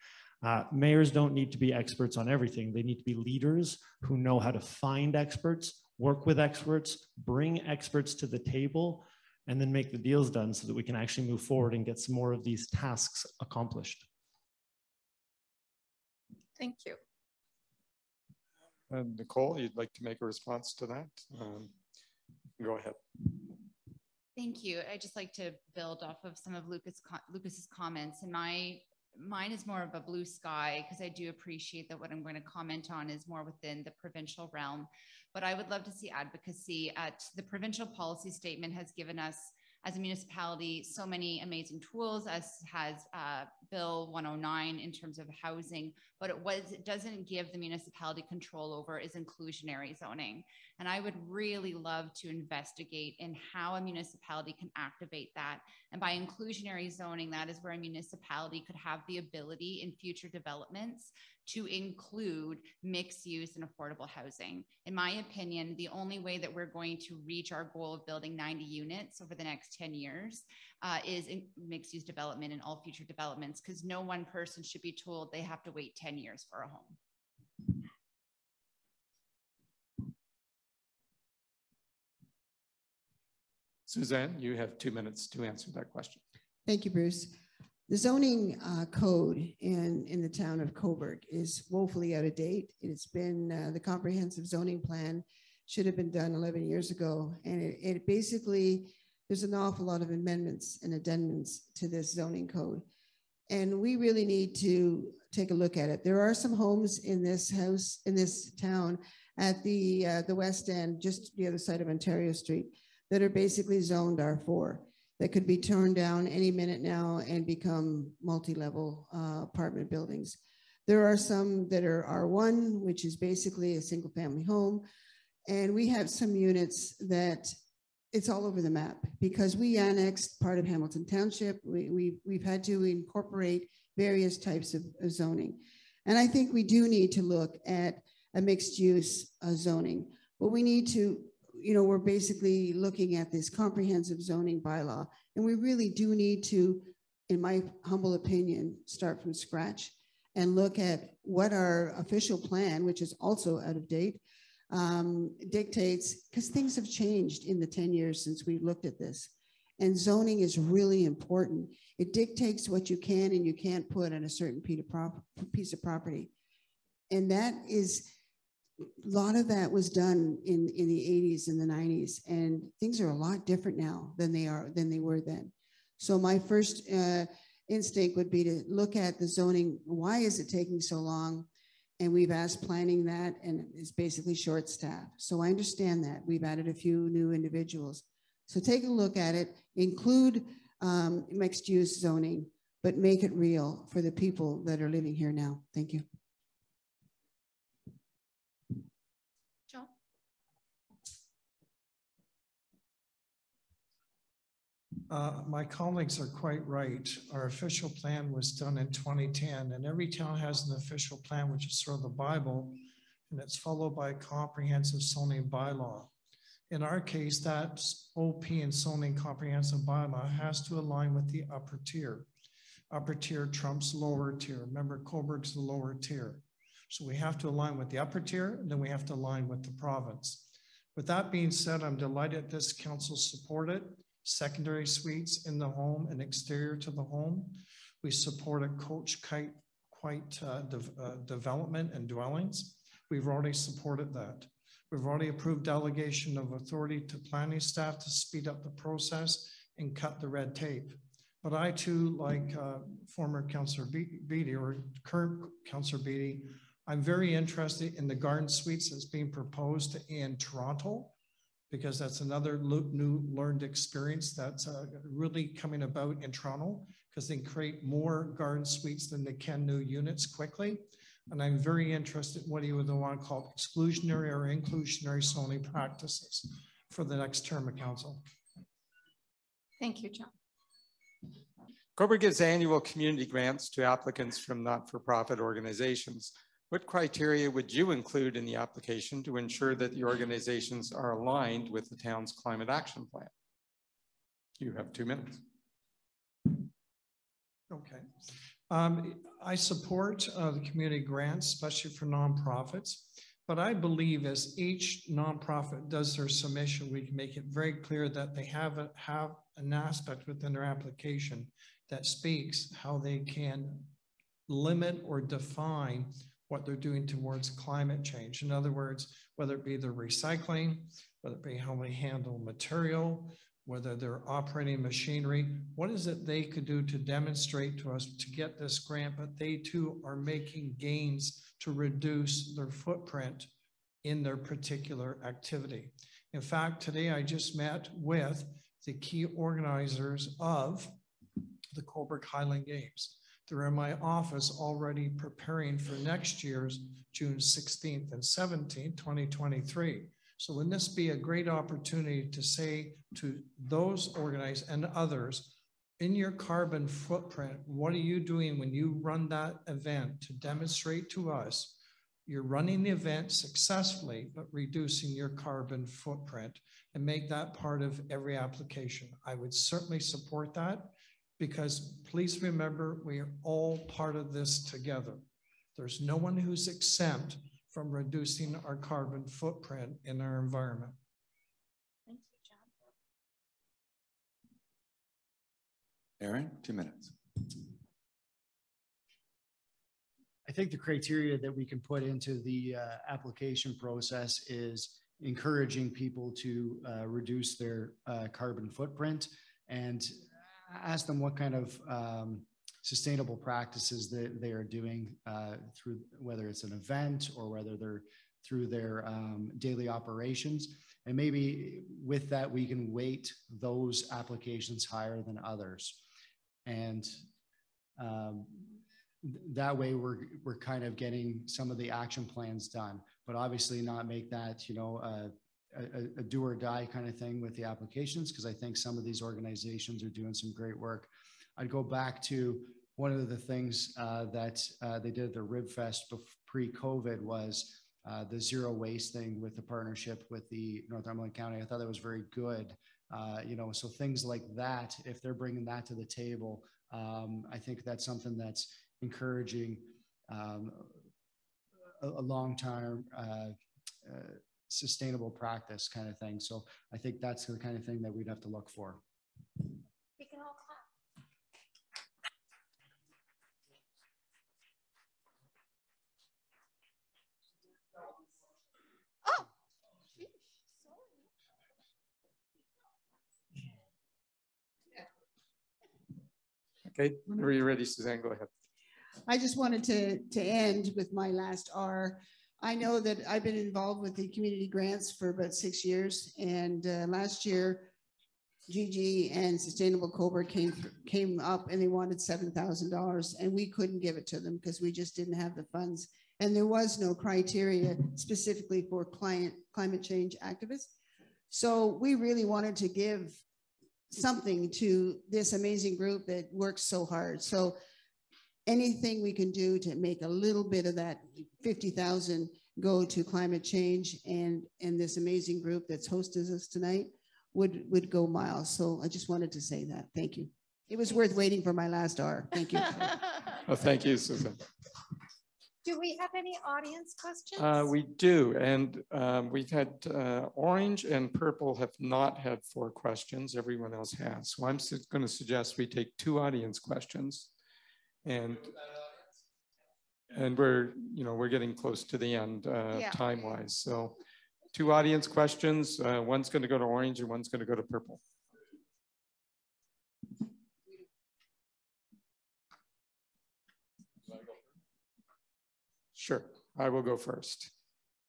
Mayors don't need to be experts on everything. They need to be leaders who know how to find experts, work with experts, bring experts to the table, and then make the deals done so that we can actually move forward and get some more of these tasks accomplished. Thank you. Nicole, you'd like to make a response to that? Go ahead. Thank you. I'd just like to build off of some of Lucas's comments, and mine is more of a blue sky, because I do appreciate that what I'm going to comment on is more within the provincial realm. But I would love to see advocacy at the provincial policy statement has given us as a municipality so many amazing tools, as has Bill 109 in terms of housing, but it doesn't give the municipality control over is inclusionary zoning. And I would really love to investigate in how a municipality can activate that. And by inclusionary zoning, that is where a municipality could have the ability in future developments to include mixed use and affordable housing. In my opinion, the only way that we're going to reach our goal of building 90 units over the next 10 years is in mixed use development in all future developments, because no one person should be told they have to wait 10 years for a home. Suzanne, you have 2 minutes to answer that question. Thank you, Bruce. The zoning code in the town of Cobourg is woefully out of date. It's been, the comprehensive zoning plan should have been done 11 years ago. And it basically, there's an awful lot of amendments and addendums to this zoning code. And we really need to take a look at it. There are some homes in this house, in this town at the west end, just the other side of Ontario Street, that are basically zoned R4. That could be torn down any minute now and become multi-level apartment buildings. There are some that are R1, which is basically a single family home. And we have some units that it's all over the map because we annexed part of Hamilton Township. We've had to incorporate various types of zoning. And I think we do need to look at a mixed use zoning, but we need to, you know, we're basically looking at this comprehensive zoning bylaw, and we really do need to, in my humble opinion, start from scratch and look at what our official plan, which is also out of date, dictates, because things have changed in the 10 years since we looked at this. And zoning is really important. It dictates what you can and you can't put on a certain piece of property. And that is, a lot of that was done in the 80s and the 90s, and things are a lot different now than they were then. So my first instinct would be to look at the zoning. Why is it taking so long? And we've asked planning that, and it's basically short staff. So I understand that. We've added a few new individuals. So take a look at it, include mixed use zoning, but make it real for the people that are living here now. Thank you. My colleagues are quite right. Our official plan was done in 2010, and every town has an official plan, which is sort of the Bible, and it's followed by a comprehensive zoning bylaw. In our case, that OP and zoning comprehensive bylaw has to align with the upper tier. Upper tier trumps lower tier. Remember, Cobourg's the lower tier. So we have to align with the upper tier, and then we have to align with the province. With that being said, I'm delighted this council supported secondary suites in the home and exterior to the home. We supported coach kite development and dwellings. We've already supported that. We've already approved delegation of authority to planning staff to speed up the process and cut the red tape. But I too, like former Councillor Beattie or current Councillor Beattie, I'm very interested in the garden suites that's being proposed in Toronto, because that's another new learned experience that's really coming about in Toronto, because they create more garden suites than they can new units quickly. And I'm very interested in what you would want to call exclusionary or inclusionary zoning practices for the next term of council. Thank you, John. Cobourg gives annual community grants to applicants from not-for-profit organizations. What criteria would you include in the application to ensure that the organizations are aligned with the town's climate action plan? You have 2 minutes. Okay. I support the community grants, especially for nonprofits, but I believe as each nonprofit does their submission, we can make it very clear that they have an aspect within their application that speaks how they can limit or define what they're doing towards climate change. In other words, whether it be the recycling, whether it be how they handle material, whether they're operating machinery, what is it they could do to demonstrate to us to get this grant, but they too are making gains to reduce their footprint in their particular activity. In fact, today I just met with the key organizers of the Cobourg Highland Games. They're in my office already preparing for next year's June 16th and 17th, 2023. So wouldn't this be a great opportunity to say to those organized and others, in your carbon footprint, what are you doing when you run that event to demonstrate to us you're running the event successfully, but reducing your carbon footprint, and make that part of every application? I would certainly support that, because please remember, we are all part of this together. There's no one who's exempt from reducing our carbon footprint in our environment. Thank you, John. Aaron, 2 minutes. I think the criteria that we can put into the application process is encouraging people to reduce their carbon footprint, and ask them what kind of sustainable practices that they are doing through, whether it's an event or whether they're through their daily operations. And maybe with that, we can weight those applications higher than others. And that way we're kind of getting some of the action plans done, but obviously not make that, you know, a do or die kind of thing with the applications, because I think some of these organizations are doing some great work. I'd go back to one of the things that they did at the RibFest pre-COVID was the zero waste thing with the partnership with the Northumberland County. I thought that was very good. You know, so things like that, if they're bringing that to the table, I think that's something that's encouraging a long-term sustainable practice kind of thing. So I think that's the kind of thing that we'd have to look for. We can all clap. Oh, Okay, whenever you're ready, Suzanne, go ahead. I just wanted to end with my last R. I know that I've been involved with the community grants for about 6 years, and last year, GG and Sustainable Cobourg came up and they wanted $7,000, and we couldn't give it to them because we just didn't have the funds, and there was no criteria specifically for climate change activists. So we really wanted to give something to this amazing group that works so hard. So anything we can do to make a little bit of that 50,000 go to climate change and this amazing group that's hosted us tonight would go miles. So I just wanted to say that. Thank you. It was worth waiting for my last R. Thank you. Well, thank you, Susan. Do we have any audience questions? We do, and we've had orange and purple have not had 4 questions. Everyone else has. So I'm going to suggest we take 2 audience questions, and we're getting close to the end time-wise. So 2 audience questions. One's going to go to orange and one's going to go to purple. Sure, I will go first.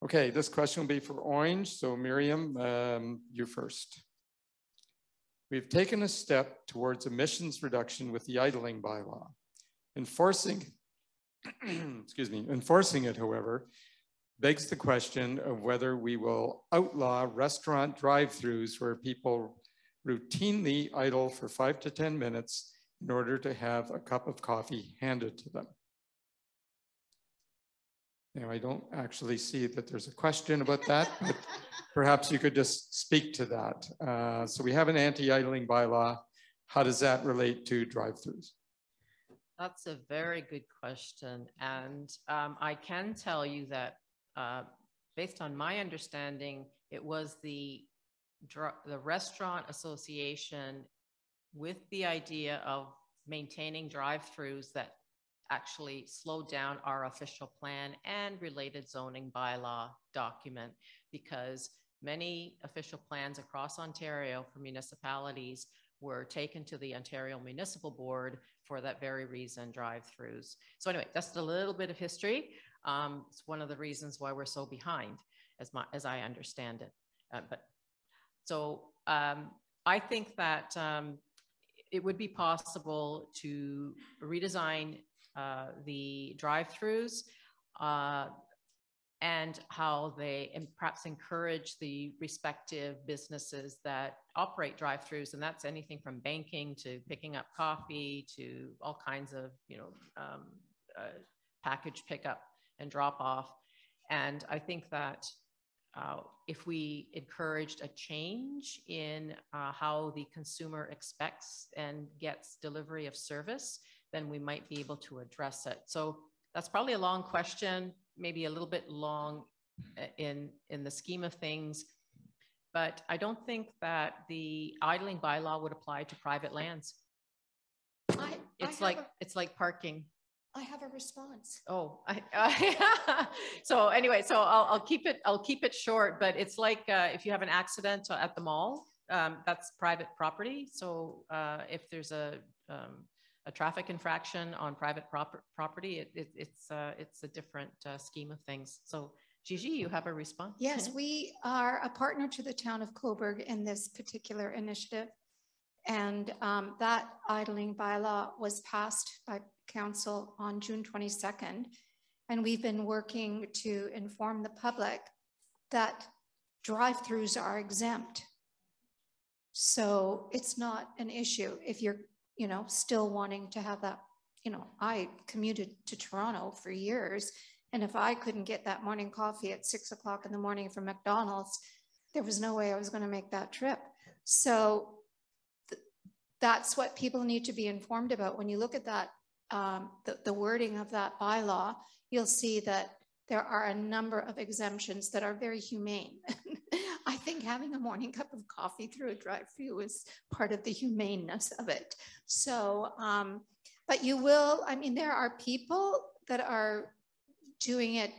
Okay, this question will be for orange. So Miriam, you first. We've taken a step towards emissions reduction with the idling bylaw. Enforcing it, however, begs the question of whether we will outlaw restaurant drive-thrus where people routinely idle for 5 to 10 minutes in order to have a cup of coffee handed to them. Now, I don't actually see that there's a question about that, but perhaps you could just speak to that. So we have an anti-idling bylaw. How does that relate to drive-thrus? That's a very good question. And I can tell you that based on my understanding, it was the Restaurant Association with the idea of maintaining drive-thrus that actually slowed down our official plan and related zoning bylaw document, because many official plans across Ontario for municipalities were taken to the Ontario Municipal Board for that very reason, drive-thrus. So anyway, that's a little bit of history. It's one of the reasons why we're so behind, as I understand it. I think that it would be possible to redesign the drive-thrus and how they perhaps encourage the respective businesses that operate drive-thrus, and that's anything from banking to picking up coffee to all kinds of package pickup and drop off. And I think that if we encouraged a change in how the consumer expects and gets delivery of service, then we might be able to address it. So that's probably a long question, maybe a little bit long in the scheme of things, but I don't think that the idling bylaw would apply to private lands. It's like parking. I have a response. Oh, so anyway, so I'll keep it short, but it's like if you have an accident at the mall, that's private property. So if there's a traffic infraction on private property, it's a different scheme of things. So Gigi, you have a response? Yes, we are a partner to the town of Cobourg in this particular initiative. And that idling bylaw was passed by council on June 22nd. And we've been working to inform the public that drive-thrus are exempt. So it's not an issue if you're still wanting to have that. I commuted to Toronto for years, and if I couldn't get that morning coffee at 6 o'clock in the morning from McDonald's, there was no way I was going to make that trip. So that's what people need to be informed about. When you look at that, the wording of that bylaw, you'll see that there are a number of exemptions that are very humane. I think think having a morning cup of coffee through a drive-through is part of the humaneness of it. So, but you will, I mean, there are people that are doing it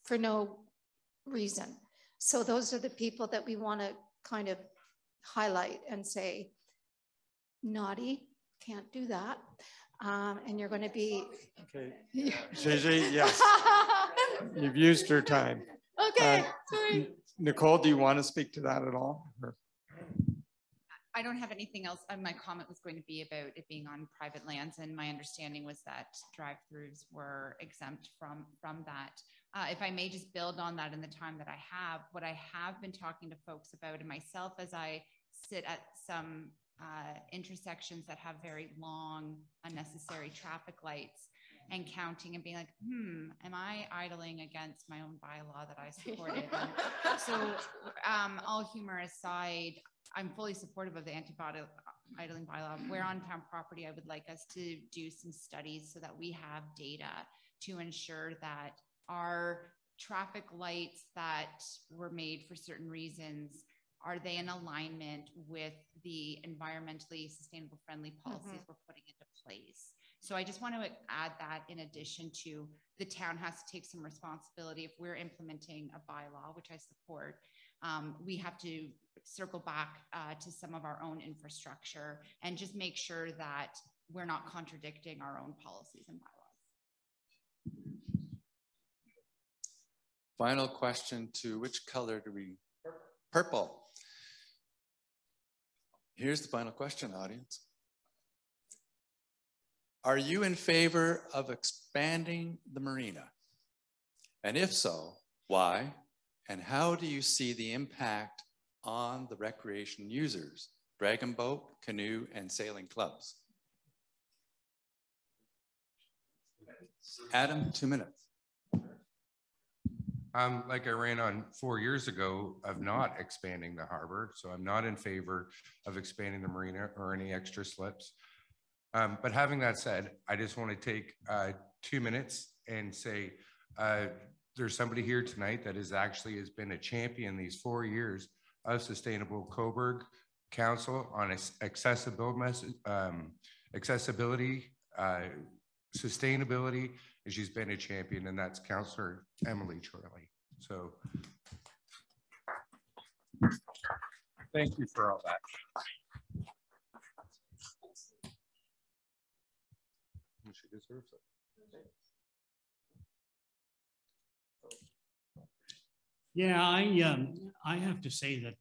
for no reason. So those are the people that we want to kind of highlight and say, naughty, can't do that. And you're going to be. Okay. Gigi, yes. You've used your time. Okay, sorry. Nicole, do you want to speak to that at all? Or? I don't have anything else. My comment was going to be about it being on private lands, and my understanding was that drive-throughs were exempt from that. If I may just build on that in the time that I have, what I have been talking to folks about, and myself as I sit at some intersections that have very long, unnecessary traffic lights, and counting and being like, am I idling against my own bylaw that I supported? And so all humor aside, I'm fully supportive of the anti-idling bylaw. Where on town property, I would like us to do some studies so that we have data to ensure that our traffic lights that were made for certain reasons, are they in alignment with the environmentally sustainable friendly policies we're putting into place? So I just want to add that in addition to the town has to take some responsibility. If we're implementing a bylaw, which I support, we have to circle back to some of our own infrastructure and just make sure that we're not contradicting our own policies and bylaws. Final question to which color do we? Purple. Here's the final question, audience. Are you in favor of expanding the marina? And if so, why? And how do you see the impact on the recreation users, dragon boat, canoe, and sailing clubs? Adam, 2 minutes. Like I ran on 4 years ago of not expanding the harbor. So I'm not in favor of expanding the marina or any extra slips. But having that said, I just want to take 2 minutes and say, there's somebody here tonight that has been a champion these 4 years of Sustainable Cobourg Council on accessibility, sustainability, and she's been a champion, and that's Councillor Emily Chorley. So thank you for all that. She deserves it. Yeah, I have to say that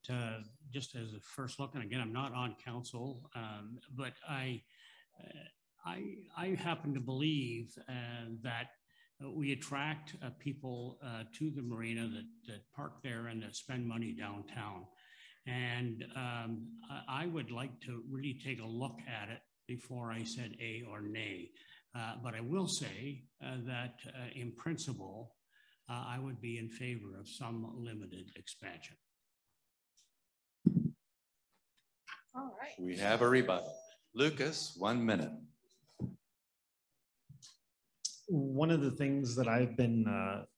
just as a first look, and again, I'm not on council, but I happen to believe that we attract people to the marina that park there and that spend money downtown. And I would like to really take a look at it before I said A or nay. But I will say that in principle, I would be in favor of some limited expansion. All right. We have a rebuttal. Lucas, 1 minute. One of the things that I've been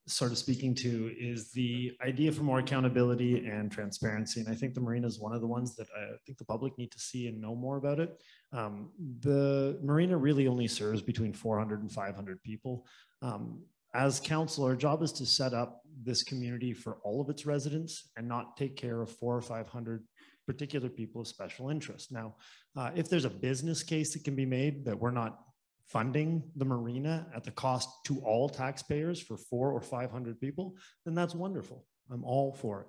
sort of speaking to is the idea for more accountability and transparency. And I think the marina is one of the ones that I think the public need to see and know more about it. The marina really only serves between 400 and 500 people. As council, our job is to set up this community for all of its residents and not take care of 400 or 500 particular people of special interest. Now, if there's a business case that can be made that we're not funding the marina at the cost to all taxpayers for 400 or 500 people, then that's wonderful. I'm all for it.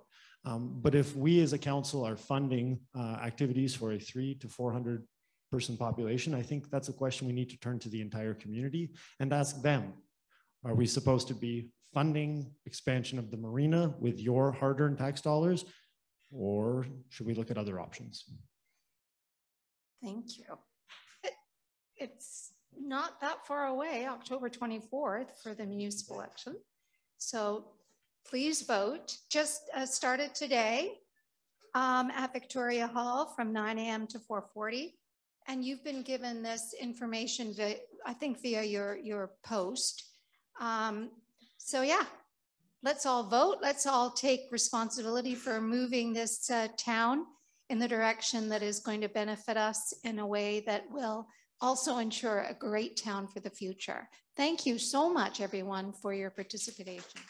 But if we as a council are funding activities for a 300 to 400 person population, I think that's a question we need to turn to the entire community and ask them. Are we supposed to be funding expansion of the marina with your hard-earned tax dollars, or should we look at other options? Thank you. It's not that far away, October 24th for the municipal election. So please vote. Just started today at Victoria Hall from 9 a.m. to 4:40. And you've been given this information, I think via your post. So yeah, let's all vote. Let's all take responsibility for moving this town in the direction that is going to benefit us in a way that will also ensure a great town for the future. Thank you so much, everyone, for your participation.